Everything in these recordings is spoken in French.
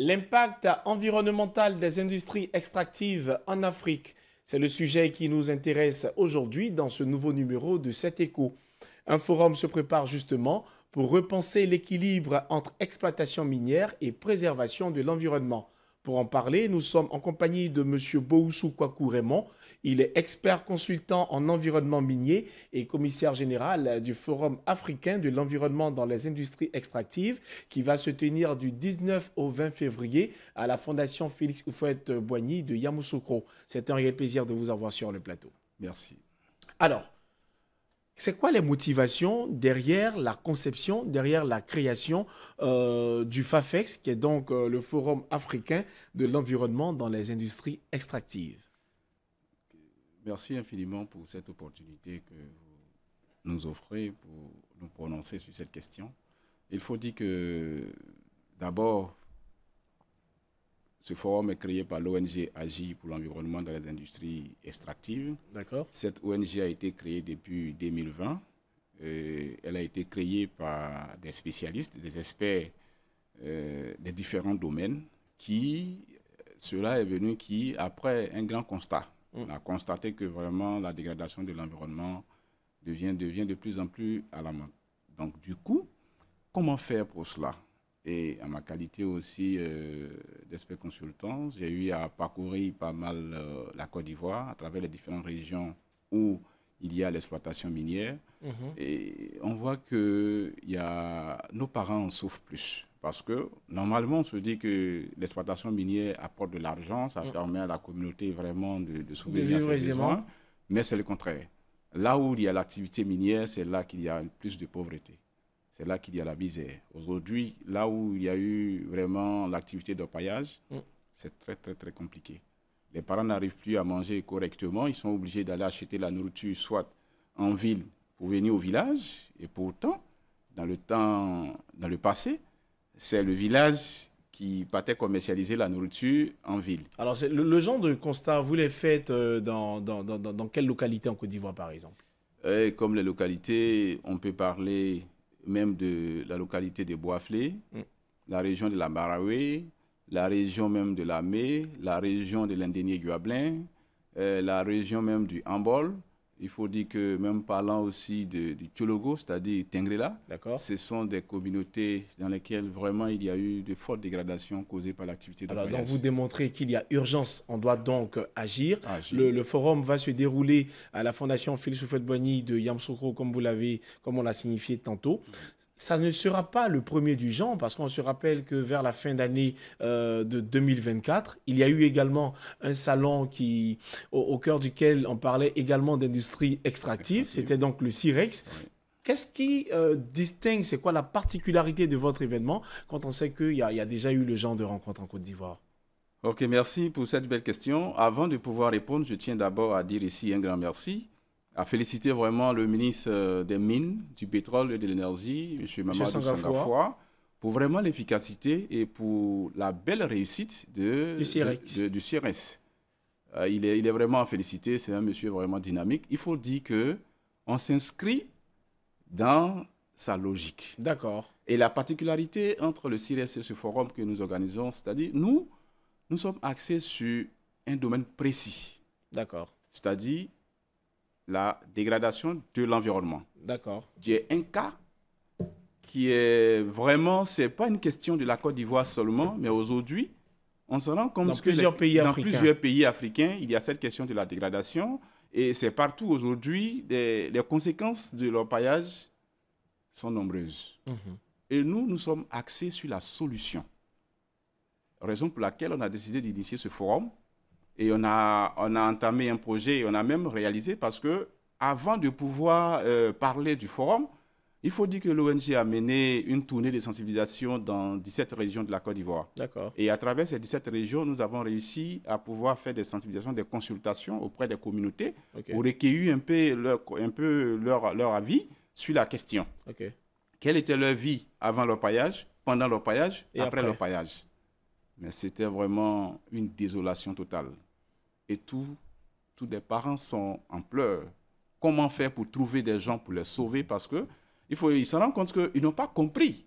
L'impact environnemental des industries extractives en Afrique, c'est le sujet qui nous intéresse aujourd'hui dans ce nouveau numéro de Cet Écho. Un forum se prépare justement pour repenser l'équilibre entre exploitation minière et préservation de l'environnement. Pour en parler, nous sommes en compagnie de M. Booussou Kwaku Raymond. Il est expert consultant en environnement minier et commissaire général du Forum africain de l'environnement dans les industries extractives qui va se tenir du 19 au 20 février à la Fondation Félix Houphouët-Boigny de Yamoussoukro. C'est un réel plaisir de vous avoir sur le plateau. Merci. Alors, c'est quoi les motivations derrière la conception, derrière la création du FAFEX, qui est donc le Forum africain de l'environnement dans les industries extractives? Merci infiniment pour cette opportunité que vous nous offrez pour nous prononcer sur cette question. Il faut dire que, d'abord, ce forum est créé par l'ONG AGI pour l'environnement dans les industries extractives. D'accord. Cette ONG a été créée depuis 2020. Elle a été créée par des spécialistes, des experts des différents domaines cela est venu après un grand constat. On a constaté que vraiment la dégradation de l'environnement devient de plus en plus alarmante. Donc du coup, comment faire pour cela? Et en ma qualité aussi d'expert consultant, j'ai eu à parcourir pas mal la Côte d'Ivoire à travers les différentes régions où il y a l'exploitation minière. Et on voit que nos parents en souffrent plus. Parce que normalement, on se dit que l'exploitation minière apporte de l'argent, ça permet à la communauté vraiment de subvenir à ses besoins. Mais c'est le contraire. Là où il y a l'activité minière, c'est là qu'il y a plus de pauvreté. C'est là qu'il y a la misère. Aujourd'hui, là où il y a eu vraiment l'activité d'orpaillage, c'est très, très, très compliqué. Les parents n'arrivent plus à manger correctement. Ils sont obligés d'aller acheter la nourriture soit en ville pour venir au village. Et pourtant, dans le passé, c'est le village qui partait commercialiser la nourriture en ville. Alors, le genre de constat, vous les faites dans quelle localité en Côte d'Ivoire, par exemple? Comme les localités, on peut parler même de la localité de Boaflé, la région de la Maraoué, la région même de la Mé, la région de l'Indénié-Guablin, la région même du Hambol. Il faut dire que même parlant aussi du Tchologo, c'est-à-dire Tengrela, ce sont des communautés dans lesquelles vraiment il y a eu de fortes dégradations causées par l'activité de Alors, donc vous démontrez qu'il y a urgence, on doit donc agir. Le forum va se dérouler à la Fondation Félix Houphouët-Boigny de Yamoussoukro, comme on l'a signifié tantôt. Ça ne sera pas le premier du genre, parce qu'on se rappelle que vers la fin d'année de 2024, il y a eu également un salon au cœur duquel on parlait également d'industrie extractive. C'était donc le CIREX. Oui. Qu'est-ce qui distingue, c'est quoi la particularité de votre événement quand on sait qu'il y a déjà eu le genre de rencontre en Côte d'Ivoire? Ok, merci pour cette belle question. Avant de pouvoir répondre, je tiens d'abord à dire ici un grand merci, à féliciter vraiment le ministre des Mines, du Pétrole et de l'Énergie, M. Mamadou Sangafoua, pour vraiment l'efficacité et pour la belle réussite du CIREX. Il est vraiment à féliciter, c'est un monsieur vraiment dynamique. Il faut dire qu'on s'inscrit dans sa logique. D'accord. Et la particularité entre le CIREX et ce forum que nous organisons, c'est-à-dire nous sommes axés sur un domaine précis. D'accord. C'est-à-dire la dégradation de l'environnement. D'accord. Il y a un cas qui est vraiment, ce n'est pas une question de la Côte d'Ivoire seulement, mais aujourd'hui, on se rend compte que dans plusieurs pays africains, il y a cette question de la dégradation. Et c'est partout aujourd'hui, les conséquences de l'orpaillage sont nombreuses. Et nous sommes axés sur la solution. Raison pour laquelle on a décidé d'initier ce forum. Et on a entamé un projet et on a même réalisé parce que avant de pouvoir parler du forum, il faut dire que l'ONG a mené une tournée de sensibilisation dans 17 régions de la Côte d'Ivoire. D'accord. Et à travers ces 17 régions, nous avons réussi à pouvoir faire des sensibilisations, des consultations auprès des communautés pour recueillir un peu leur avis sur la question. Quelle était leur vie avant l'orpaillage, pendant l'orpaillage et après l'orpaillage? Mais c'était vraiment une désolation totale. Et tous les parents sont en pleurs. Comment faire pour trouver des gens pour les sauver? Parce qu'ils se rendent compte qu'ils n'ont pas compris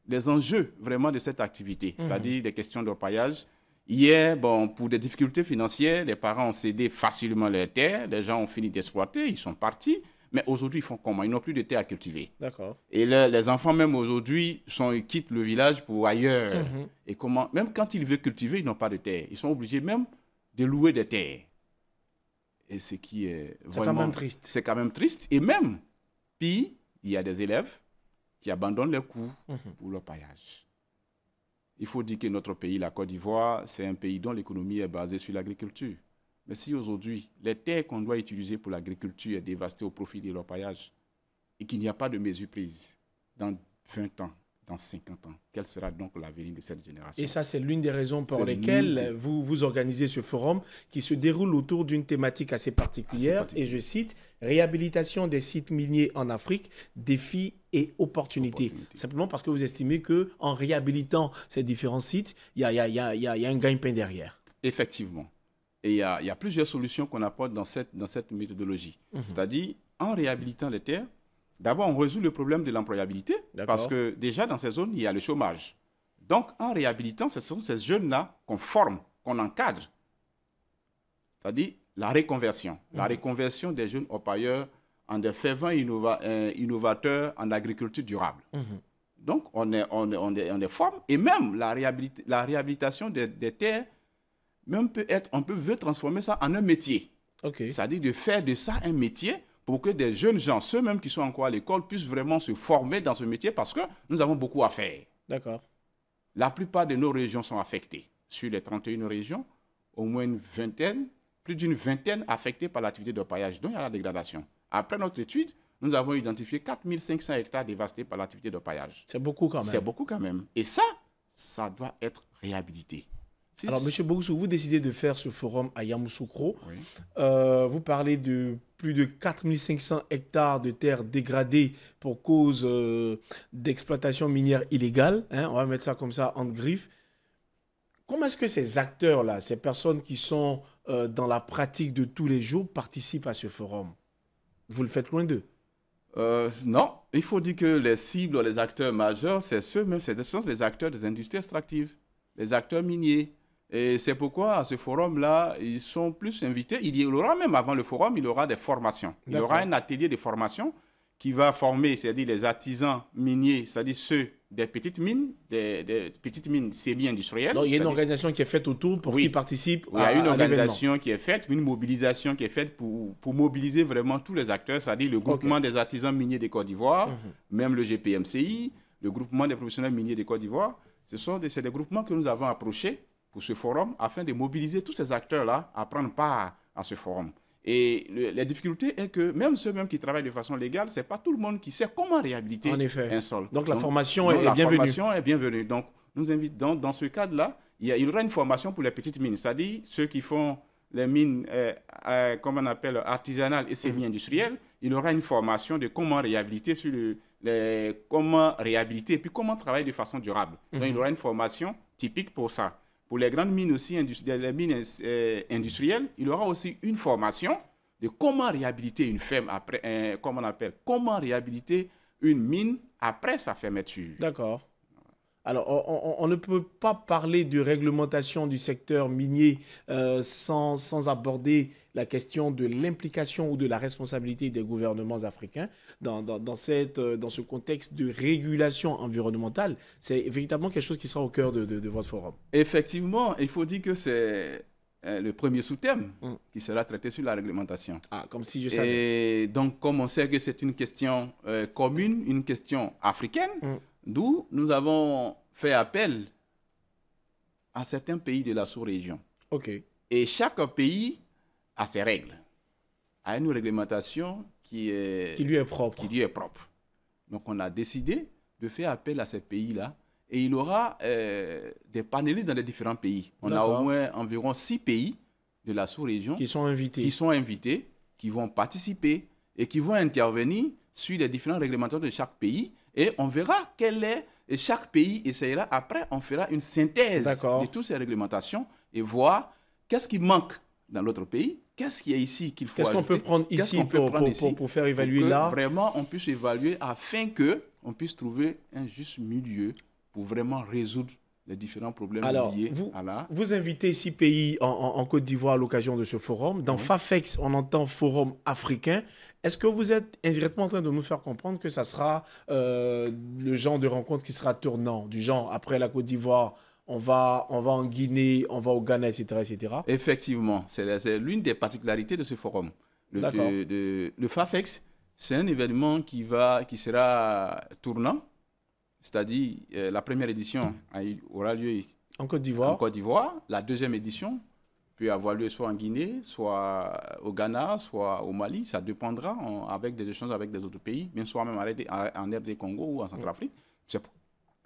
les enjeux vraiment de cette activité, c'est-à-dire des questions d'orpaillage. Hier, bon, pour des difficultés financières, les parents ont cédé facilement leurs terres, les gens ont fini d'exploiter, ils sont partis. Mais aujourd'hui, ils font comment? Ils n'ont plus de terre à cultiver. D'accord. Et les enfants, même aujourd'hui, ils quittent le village pour ailleurs. Et comment? Même quand ils veulent cultiver, ils n'ont pas de terre. Ils sont obligés même de louer des terres. Et ce qui est vraiment... C'est quand même triste. C'est quand même triste. Et même, puis, il y a des élèves qui abandonnent leurs cours pour leur paillage. Il faut dire que notre pays, la Côte d'Ivoire, c'est un pays dont l'économie est basée sur l'agriculture. Mais si aujourd'hui, les terres qu'on doit utiliser pour l'agriculture est dévastée au profit de l'orpaillage et qu'il n'y a pas de mesures prises dans 20 ans, dans 50 ans, quel sera donc l'avenir de cette génération? Et ça, c'est l'une des raisons pour lesquelles vous organisez ce forum qui se déroule autour d'une thématique assez particulière. Et je cite, réhabilitation des sites miniers en Afrique, défis et opportunités. Simplement parce que vous estimez qu'en réhabilitant ces différents sites, il y a un gagne-pain derrière. Effectivement. Et il y a plusieurs solutions qu'on apporte dans cette méthodologie. C'est-à-dire, en réhabilitant les terres, d'abord, on résout le problème de l'employabilité, parce que déjà, dans ces zones, il y a le chômage. Donc, en réhabilitant, ce sont ces jeunes-là qu'on forme, qu'on encadre. C'est-à-dire la reconversion. La reconversion des jeunes orpailleurs en des fervents innovateurs en agriculture durable. Donc, on les forme. Et même la réhabilitation des terres, même on veut transformer ça en un métier. C'est-à-dire de faire de ça un métier pour que des jeunes gens, ceux-mêmes qui sont encore à l'école, puissent vraiment se former dans ce métier parce que nous avons beaucoup à faire. D'accord. La plupart de nos régions sont affectées. Sur les 31 régions, au moins plus d'une vingtaine affectées par l'activité de paillage, dont il y a la dégradation. Après notre étude, nous avons identifié 4500 hectares dévastés par l'activité de paillage. C'est beaucoup quand même. C'est beaucoup quand même. Et ça doit être réhabilité. Alors, M. Boussou, vous décidez de faire ce forum à Yamoussoukro. Oui. Vous parlez de plus de 4500 hectares de terres dégradées pour cause d'exploitation minière illégale. On va mettre ça comme ça en griffe. Comment est-ce que ces acteurs-là, ces personnes qui sont dans la pratique de tous les jours, participent à ce forum? Vous le faites loin d'eux? Non, il faut dire que les cibles, les acteurs majeurs, ce sont les acteurs des industries extractives, les acteurs miniers. Et c'est pourquoi, à ce forum-là, ils sont plus invités. Il y aura même avant le forum, il y aura des formations. Il y aura un atelier de formation qui va former, c'est-à-dire les artisans miniers, c'est-à-dire ceux des petites mines semi-industrielles. Donc, il y a une organisation qui est faite autour pour qu'ils participent à l'événement. Il y a une organisation qui est faite, une mobilisation qui est faite pour mobiliser vraiment tous les acteurs, c'est-à-dire le groupement des artisans miniers de Côte d'Ivoire, même le GPMCI, le groupement des professionnels miniers de Côte d'Ivoire. C'est des groupements que nous avons approchés pour ce forum afin de mobiliser tous ces acteurs-là à prendre part à ce forum. Et la difficulté est que même ceux qui travaillent de façon légale, ce n'est pas tout le monde qui sait comment réhabiliter un sol. Donc la formation est bienvenue. La formation est bienvenue. Donc nous invitons, dans ce cadre-là, il y aura une formation pour les petites mines, c'est-à-dire ceux qui font les mines, comme on appelle, artisanales et semi-industrielles. Il y aura une formation de comment réhabiliter, comment réhabiliter et puis comment travailler de façon durable. Donc il y aura une formation typique pour ça. Pour les grandes mines aussi, les mines industrielles, il y aura aussi une formation de comment réhabiliter une ferme après, comment réhabiliter une mine après sa fermeture. D'accord. Alors, on ne peut pas parler de réglementation du secteur minier sans aborder la question de l'implication ou de la responsabilité des gouvernements africains dans ce contexte de régulation environnementale. C'est véritablement quelque chose qui sera au cœur de votre forum. Effectivement, il faut dire que c'est le premier sous-thème qui sera traité sur la réglementation. Ah, comme si je savais. Et donc, comme on sait que c'est une question commune, une question africaine, d'où nous avons fait appel à certains pays de la sous-région. OK. Et chaque pays a ses règles, a une réglementation qui lui est propre. Donc, on a décidé de faire appel à ces pays-là. Et il y aura des panélistes dans les différents pays. On a au moins environ 6 pays de la sous-région qui sont invités, qui vont participer et qui vont intervenir sur les différentes réglementations de chaque pays. Et on verra quel est, et chaque pays essayera, après on fera une synthèse de toutes ces réglementations et voir qu'est-ce qui manque dans l'autre pays, qu'est-ce qu'il y a ici qu'il faut ajouter. Qu'est-ce qu'on peut prendre ici pour faire évaluer là. Vraiment, on puisse évaluer afin qu'on puisse trouver un juste milieu pour vraiment résoudre les différents problèmes Alors, liés à la... vous invitez 6 pays en Côte d'Ivoire à l'occasion de ce forum. Dans Oui. FAFEX, on entend Forum africain. Est-ce que vous êtes indirectement en train de nous faire comprendre que ça sera le genre de rencontre qui sera tournant, du genre, après la Côte d'Ivoire, on va en Guinée, on va au Ghana, etc., etc. Effectivement, c'est l'une des particularités de ce forum. D'accord. Le FAFEX, c'est un événement qui sera tournant, c'est-à-dire la première édition aura lieu En Côte en d'Ivoire. Côte d'Ivoire, la deuxième édition peut avoir lieu soit en Guinée, soit au Ghana, soit au Mali, ça dépendra avec des échanges avec des autres pays, bien soit même en RD Congo ou en Centrafrique,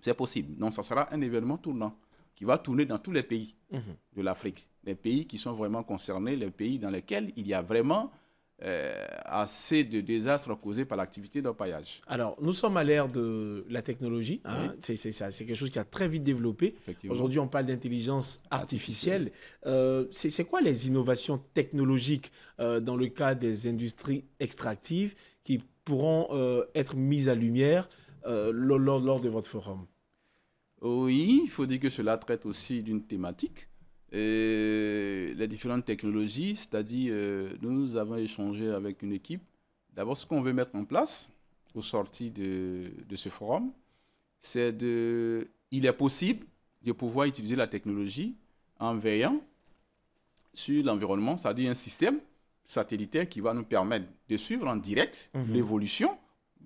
c'est possible. Donc ça sera un événement tournant qui va tourner dans tous les pays de l'Afrique, les pays qui sont vraiment concernés, les pays dans lesquels il y a vraiment assez de désastres causés par l'activité d'orpaillage. Alors, nous sommes à l'ère de la technologie. Hein. Oui. C'est quelque chose qui a très vite développé. Effectivement. Aujourd'hui, on parle d'intelligence artificielle. C'est quoi les innovations technologiques dans le cas des industries extractives qui pourront être mises à lumière lors de votre forum? Oui, il faut dire que cela traite aussi d'une thématique. Les différentes technologies, c'est-à-dire nous avons échangé avec une équipe. D'abord, ce qu'on veut mettre en place au sorti de ce forum, il est possible de pouvoir utiliser la technologie en veillant sur l'environnement, c'est-à-dire un système satellitaire qui va nous permettre de suivre en direct l'évolution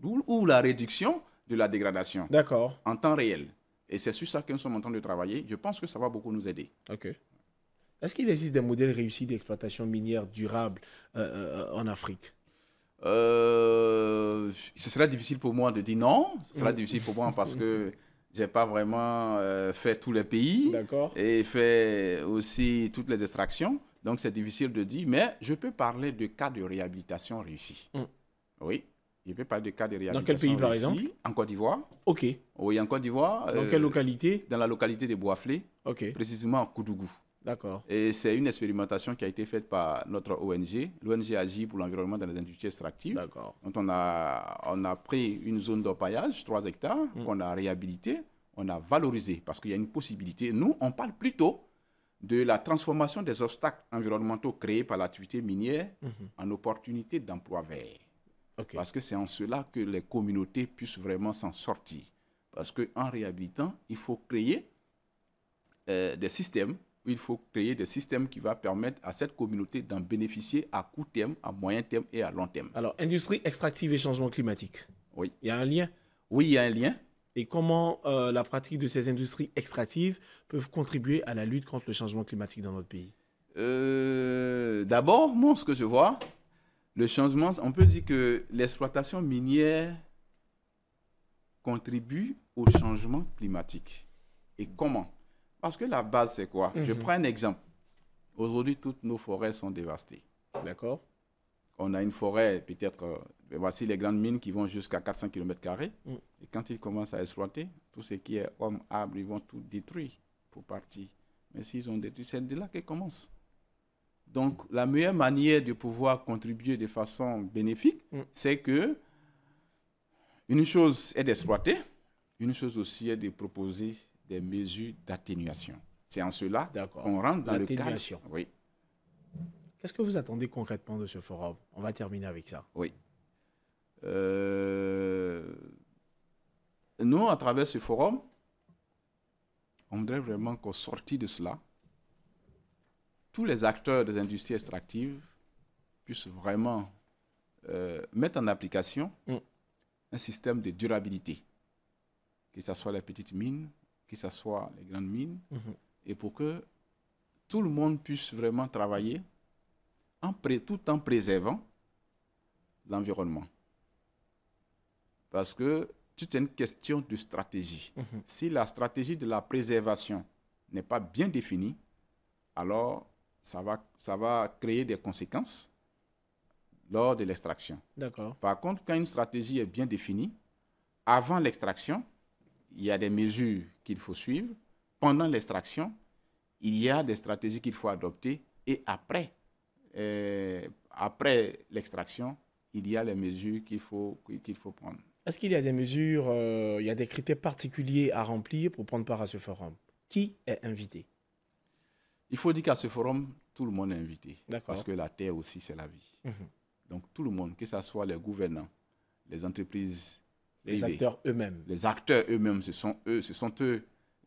ou la réduction de la dégradation. D'accord. En temps réel. Et c'est sur ça que nous sommes en train de travailler. Je pense que ça va beaucoup nous aider. OK. Est-ce qu'il existe des modèles réussis d'exploitation minière durable en Afrique? Ce sera difficile pour moi de dire non. Ce sera difficile pour moi parce que je n'ai pas vraiment fait tous les pays. D'accord. Et fait aussi toutes les extractions. Donc c'est difficile de dire. Mais je peux parler de cas de réhabilitation réussis. Oui. Je peux parler de cas de réhabilitation. Dans quel pays, par réussis. exemple? En Côte d'Ivoire. OK. Oui, en Côte d'Ivoire. Dans quelle localité? Dans la localité de Boaflé. OK. Précisément à Koudougou. D'accord. Et c'est une expérimentation qui a été faite par notre ONG. L'ONG agit pour l'environnement dans les industries extractives. D'accord. Donc on a pris une zone d'orpaillage, 3 hectares, qu'on a réhabilité, on a valorisé parce qu'il y a une possibilité. Nous, on parle plutôt de la transformation des obstacles environnementaux créés par l'activité minière en opportunités d'emploi vert. Okay. Parce que c'est en cela que les communautés puissent vraiment s'en sortir. Parce qu'en réhabilitant, il faut créer des systèmes. Il faut créer des systèmes qui vont permettre à cette communauté d'en bénéficier à court terme, à moyen terme et à long terme. Alors, industrie extractive et changement climatique. Oui. Il y a un lien? Oui, il y a un lien. Et comment la pratique de ces industries extractives peuvent contribuer à la lutte contre le changement climatique dans notre pays? D'abord, moi, ce que je vois, le changement, on peut dire que l'exploitation minière contribue au changement climatique. Et comment? Parce que la base, c'est quoi? Je prends un exemple. Aujourd'hui, toutes nos forêts sont dévastées. D'accord. On a une forêt, peut-être, voici les grandes mines qui vont jusqu'à 400 km². Et quand ils commencent à exploiter, tout ce qui est hommes, arbres, ils vont tout détruire pour partir. Mais s'ils ont détruit, c'est de là qu'ils commencent. Donc, la meilleure manière de pouvoir contribuer de façon bénéfique, c'est que une chose est d'exploiter, une chose aussi est de proposer des mesures d'atténuation. C'est en cela qu'on rentre dans le cadre. Oui. Qu'est-ce que vous attendez concrètement de ce forum? On va terminer avec ça. Oui. Nous, à travers ce forum, on voudrait vraiment qu'au sorti de cela, tous les acteurs des industries extractives puissent vraiment mettre en application un système de durabilité, que ce soit les petites mines, que ce soit les grandes mines, et pour que tout le monde puisse vraiment travailler tout en préservant l'environnement. Parce que c'est une question de stratégie. Si la stratégie de la préservation n'est pas bien définie, alors ça va créer des conséquences lors de l'extraction. D'accord. Par contre, quand une stratégie est bien définie, avant l'extraction, il y a des mesures qu'il faut suivre. Pendant l'extraction, il y a des stratégies qu'il faut adopter. Et après l'extraction, il y a les mesures qu'il faut prendre. Est-ce qu'il y a des mesures, il y a des critères particuliers à remplir pour prendre part à ce forum? Qui est invité? Il faut dire qu'à ce forum, tout le monde est invité. D'accord. Parce que la terre aussi, c'est la vie. Donc tout le monde, que ce soit les gouvernants, les entreprises Les privées, acteurs eux-mêmes. les acteurs eux-mêmes, ce sont eux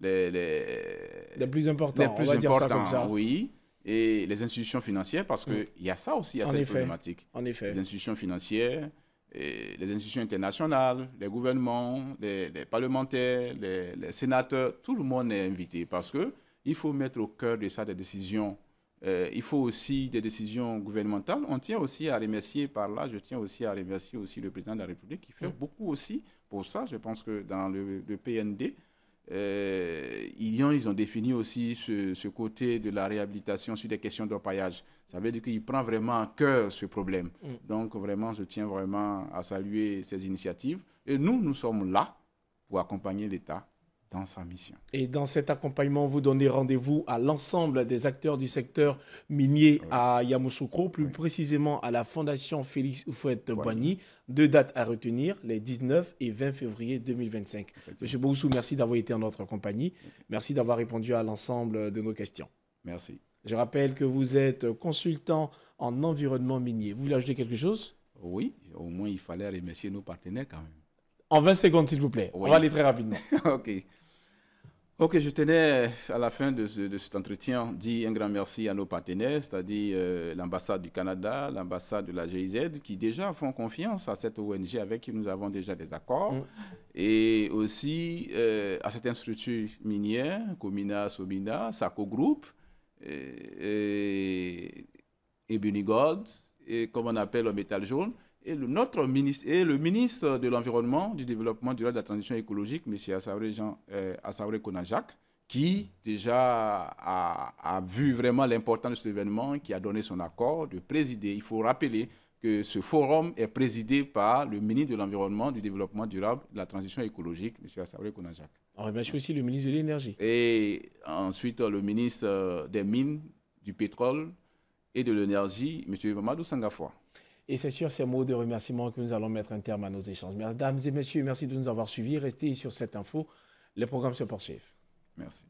Les plus importants, les plus on va dire ça comme importants, ça. oui. Et les institutions financières, parce qu'il y a ça aussi, il y a En cette effet. problématique. En effet. Les institutions financières, et les institutions internationales, les gouvernements, les parlementaires, les sénateurs, tout le monde est invité parce qu'il faut mettre au cœur de ça des décisions. Il faut aussi des décisions gouvernementales. On tient aussi à remercier par là, je tiens aussi à remercier aussi le président de la République qui fait beaucoup aussi pour ça. Je pense que dans le PND, ils ont défini aussi ce côté de la réhabilitation sur des questions d'orpaillage. Ça veut dire qu'il prend vraiment à cœur ce problème. Donc vraiment, je tiens vraiment à saluer ces initiatives. Et nous sommes là pour accompagner l'État dans sa mission. Et dans cet accompagnement, vous donnez rendez-vous à l'ensemble des acteurs du secteur minier à Yamoussoukro, plus précisément à la Fondation Félix Houphouët-Boigny. 2 dates à retenir, les 19 et 20 février 2025. Monsieur Boussou, merci d'avoir été en notre compagnie. Merci d'avoir répondu à l'ensemble de nos questions. Merci. Je rappelle que vous êtes consultant en environnement minier. Vous voulez ajouter quelque chose? Oui, au moins il fallait remercier nos partenaires quand même. En 20 secondes, s'il vous plaît. Oui. On va aller très rapidement. Ok, je tenais à la fin de cet entretien dire un grand merci à nos partenaires, c'est-à-dire l'ambassade du Canada, l'ambassade de la GIZ, qui déjà font confiance à cette ONG avec qui nous avons déjà des accords, et aussi à cette structure minière, Comina, Sobina, Saco Group, et Bunigold, et comme on appelle le métal jaune, et le ministre de l'Environnement, du Développement durable et de la Transition écologique, M. Assaouré Konajak, qui déjà a vu vraiment l'importance de cet événement, qui a donné son accord de présider. Il faut rappeler que ce forum est présidé par le ministre de l'Environnement, du Développement durable et de la Transition écologique, M. Assaouré Konajak. On remercie aussi le ministre de l'Énergie. Et ensuite, le ministre des Mines, du Pétrole et de l'Énergie, M. Mamadou Sangafoua. Et c'est sur ces mots de remerciement que nous allons mettre un terme à nos échanges. Mesdames et messieurs, merci de nous avoir suivis. Restez sur cette info. Les programmes se poursuivent. Merci.